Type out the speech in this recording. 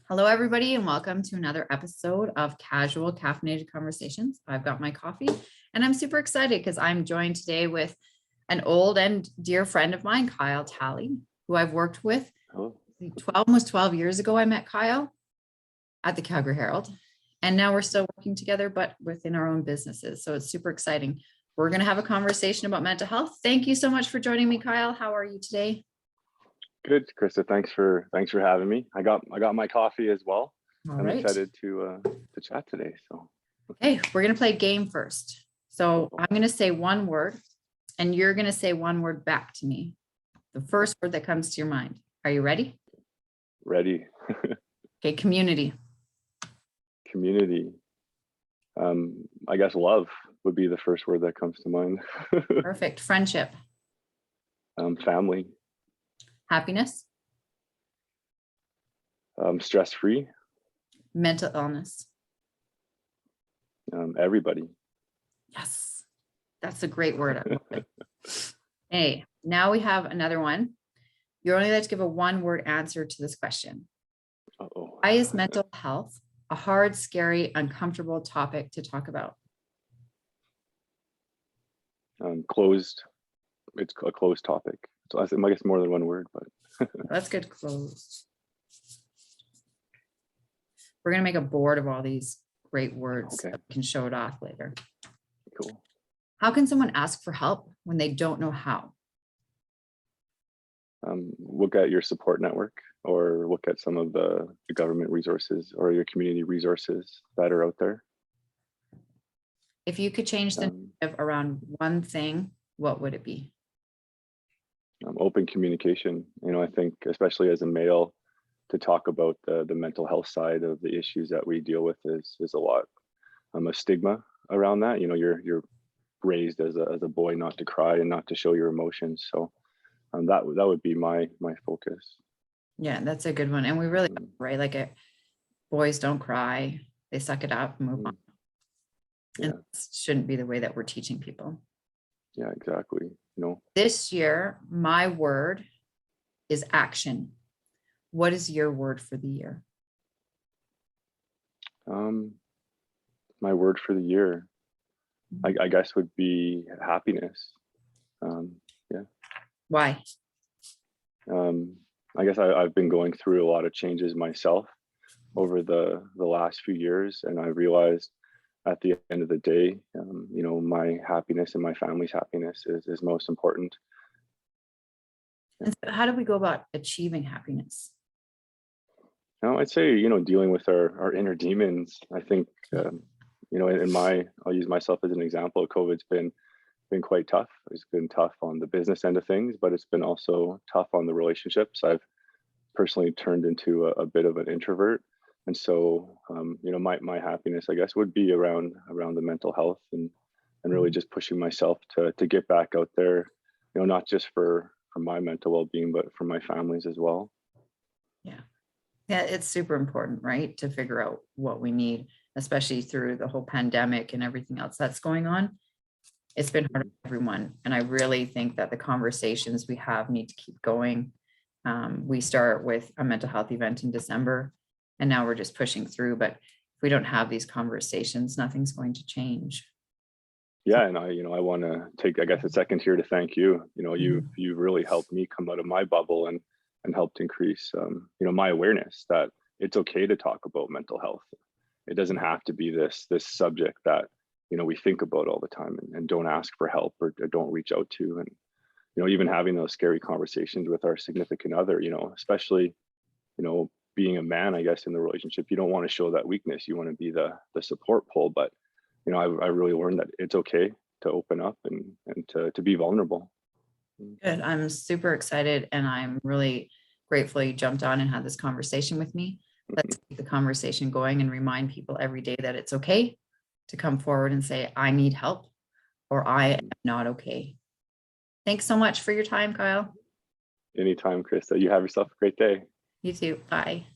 Hello, everybody, and welcome to another episode of Casual Caffeinated Conversations. I've got my coffee, and I'm super excited because I'm joined today with an old and dear friend of mine, Kyle Talley, who I've worked with. Almost 12 years ago, I met Kyle at the Calgary Herald, and now we're still working together, but within our own businesses. So it's super exciting. We're going to have a conversation about mental health. Thank you so much for joining me, Kyle. How are you today? Good, Krista. Thanks for having me. I got my coffee as well. All I'm right. excited to chat today. So okay, we're gonna play a game first. So I'm gonna say one word, and you're gonna say one word back to me. The first word that comes to your mind. Are you ready? Ready. Okay, community. Community. I guess love would be the first word that comes to mind. Perfect. Friendship. Family. Happiness. Stress-free. Mental illness. Everybody. Yes, that's a great word. Hey, now we have another one. You're only allowed to give a one-word answer to this question. Uh-oh. Why is mental health a hard, scary, uncomfortable topic to talk about? Closed. It's a closed topic. So I guess more than one word, but That's good. Closed. We're going to make a board of all these great words. Okay. So we can show it off later. Cool. How can someone ask for help when they don't know how? Look at your support network, or look at some of the government resources or your community resources that are out there. If you could change the narrative around one thing, what would it be? Open communication. I think especially as a male, to talk about the mental health side of the issues that we deal with is a lot a stigma around that. You're raised as a boy not to cry and not to show your emotions. So that would be my focus. Yeah, that's a good one. And we really right, like boys don't cry, they suck it up and move on. And this shouldn't be the way that we're teaching people. Yeah, exactly. This year, my word is action. What is your word for the year? My word for the year, I guess, would be happiness. Yeah. Why? I guess I've been going through a lot of changes myself over the last few years, and I realized at the end of the day, my happiness and my family's happiness is most important. And so how do we go about achieving happiness? I'd say, dealing with our inner demons. I think, I'll use myself as an example. COVID's been quite tough. It's been tough on the business end of things, but it's been also tough on the relationships. I've personally turned into a bit of an introvert. And so, my happiness, I guess, would be around the mental health and really just pushing myself to get back out there, not just for my mental well-being, but for my families as well. Yeah. Yeah, it's super important, right? To figure out what we need, especially through the whole pandemic and everything else that's going on. It's been hard for everyone. And I really think that the conversations we have need to keep going. We start with a mental health event in December, and now we're just pushing through. But if we don't have these conversations, nothing's going to change. Yeah, and I want to take, I guess, a second here to thank you. You've really helped me come out of my bubble and helped increase, my awareness that it's okay to talk about mental health. It doesn't have to be this subject that, we think about all the time and don't ask for help or don't reach out to. And, even having those scary conversations with our significant other, especially, being a man, I guess, in the relationship, you don't want to show that weakness. You want to be the support pole. But, I really learned that it's okay to open up and to be vulnerable. Good. I'm super excited, and I'm really grateful you jumped on and had this conversation with me. Let's keep the conversation going and remind people every day that it's okay to come forward and say, I need help, or I am not okay. Thanks so much for your time, Kyle. Anytime, Krista. You have yourself a great day. You too. Bye.